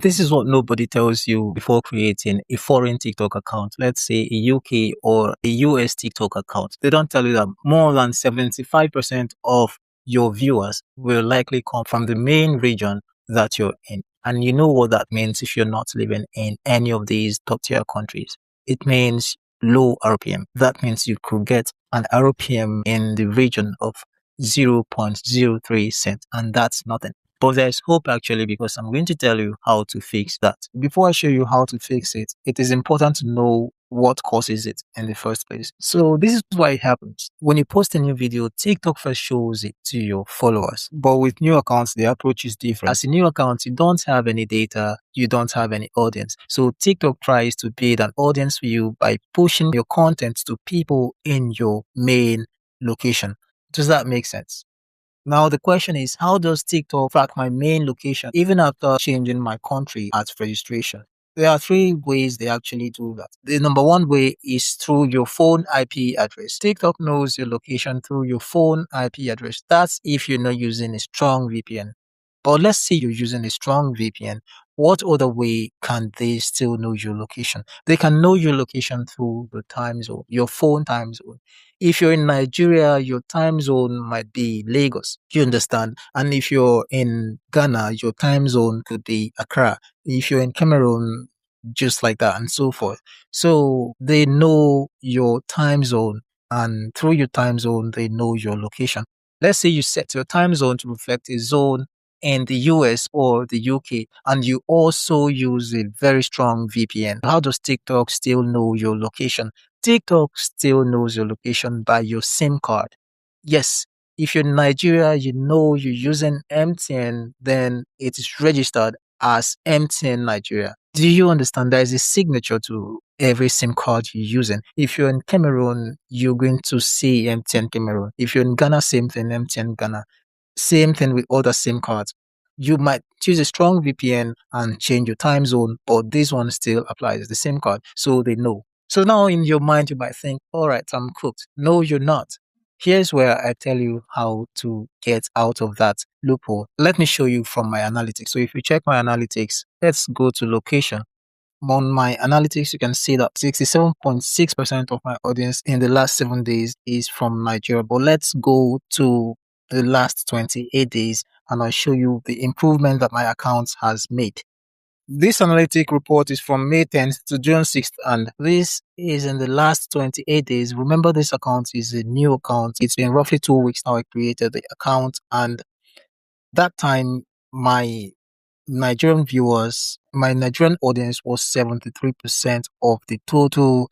This is what nobody tells you before creating a foreign TikTok account. Let's say a UK or a US TikTok account. They don't tell you that more than 75% of your viewers will likely come from the main region that you're in. And you know what that means if you're not living in any of these top tier countries. It means low RPM. That means you could get an RPM in the region of 0.03 cents, and that's nothing. But there's hope actually, because I'm going to tell you how to fix that. Before I show you how to fix it, it is important to know what causes it in the first place. So this is why it happens. When you post a new video, TikTok first shows it to your followers. But with new accounts, the approach is different. As a new account, you don't have any data, you don't have any audience. So TikTok tries to build an audience for you by pushing your content to people in your main location. Does that make sense? Now, the question is, how does TikTok track my main location even after changing my country at registration? There are three ways they actually do that. The number one way is through your phone IP address. TikTok knows your location through your phone IP address. That's if you're not using a strong VPN. But let's say you're using a strong VPN. What other way can they still know your location? They can know your location through the time zone, your phone time zone. If you're in Nigeria, your time zone might be Lagos. You understand? And if you're in Ghana, your time zone could be Accra. If you're in Cameroon, just like that and so forth. So they know your time zone, and through your time zone, they know your location. Let's say you set your time zone to reflect a zone in the US or the UK, and you also use a very strong VPN. How does TikTok still know your location? TikTok still knows your location by your SIM card. Yes, if you're in Nigeria, you know you're using MTN, then it is registered as MTN Nigeria. Do you understand? There is a signature to every SIM card you're using. If you're in Cameroon, you're going to see MTN Cameroon. If you're in Ghana, same thing, MTN Ghana. Same thing with other SIM cards. You might choose a strong VPN and change your time zone, but this one still applies the SIM card, so they know. So now in your mind, you might think, all right, I'm cooked. No, you're not. Here's where I tell you how to get out of that loophole. Let me show you from my analytics. So if you check my analytics, let's go to location. On my analytics, you can see that 67.6% of my audience in the last 7 days is from Nigeria. But let's go to the last 28 days and I'll show you the improvement that my account has made. This analytic report is from May 10th to June 6th, and this is in the last 28 days. Remember, this account is a new account. It's been roughly 2 weeks now I created the account, and that time my Nigerian audience was 73% of the total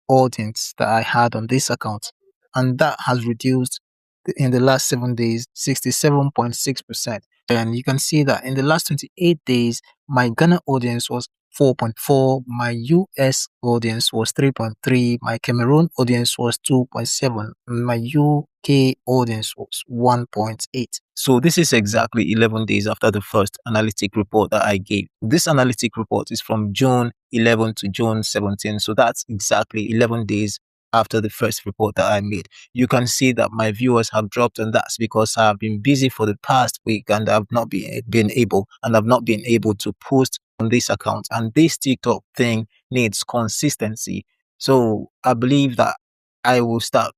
audience that I had on this account. And that has reduced in the last 7 days, 67.6%. And you can see that in the last 28 days, my Ghana audience was 4.4, my US audience was 3.3, my Cameroon audience was 2.7, and my UK audience was 1.8. So this is exactly 11 days after the first analytic report that I gave. This analytic report is from June 11 to June 17. So that's exactly 11 days after the first report that I made. You can see that my viewers have dropped, and that's because I've been busy for the past week and I've not been able to post on this account. And this TikTok thing needs consistency. So I believe that I will start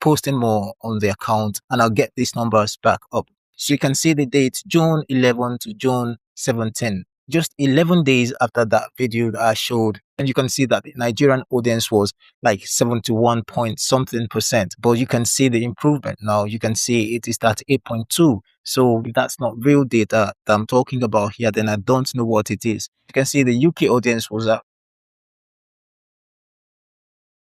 posting more on the account and I'll get these numbers back up. So you can see the date June 11 to June 17. Just 11 days after that video that I showed, and you can see that the Nigerian audience was like 71 point something percent. But you can see the improvement now. You can see it is at 8.2. So if that's not real data that I'm talking about here, then I don't know what it is. You can see the UK audience was at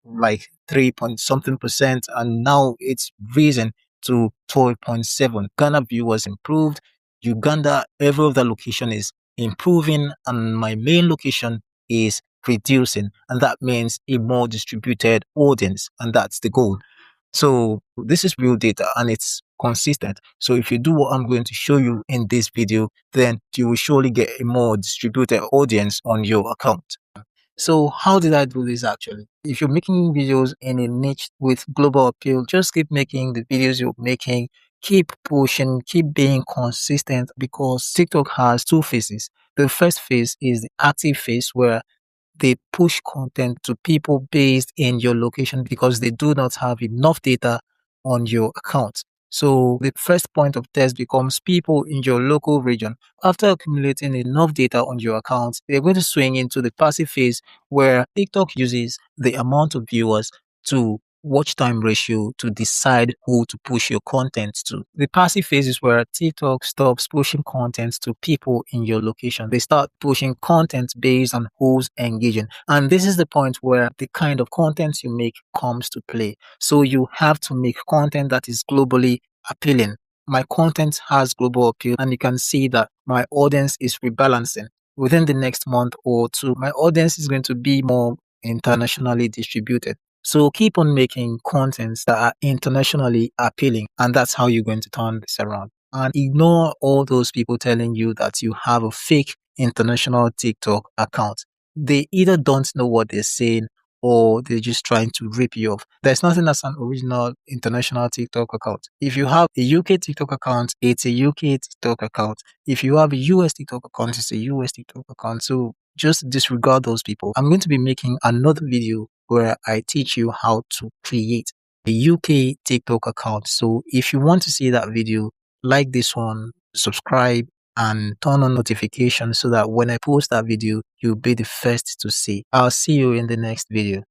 like 3 point something percent, and now it's risen to 12.7. Ghana viewers improved. Uganda, every other location is improving, and my main location is reducing, and that means a more distributed audience, and that's the goal. So this is real data and it's consistent. So if you do what I'm going to show you in this video, then you will surely get a more distributed audience on your account. So how did I do this actually? If you're making videos in a niche with global appeal, just keep making the videos you're making. keep pushing, keep being consistent, because TikTok has two phases. The first phase is the active phase, where they push content to people based in your location because they do not have enough data on your account. So the first point of test becomes people in your local region. After accumulating enough data on your account, they're going to swing into the passive phase, where TikTok uses the amount of viewers to watch time ratio to decide who to push your content to. The passive phase is where TikTok stops pushing content to people in your location. They start pushing content based on who's engaging. And this is the point where the kind of content you make comes to play. So you have to make content that is globally appealing. My content has global appeal, and you can see that my audience is rebalancing. Within the next month or two, my audience is going to be more internationally distributed. So keep on making contents that are internationally appealing, and that's how you're going to turn this around. And ignore all those people telling you that you have a fake international TikTok account. They either don't know what they're saying, or they're just trying to rip you off. There's nothing as an original international TikTok account. If you have a UK TikTok account, it's a UK TikTok account. If you have a US TikTok account, it's a US TikTok account. So just disregard those people. I'm going to be making another video where I teach you how to create a UK TikTok account. So if you want to see that video, like this one, subscribe, and turn on notifications so that when I post that video, you'll be the first to see. I'll see you in the next video.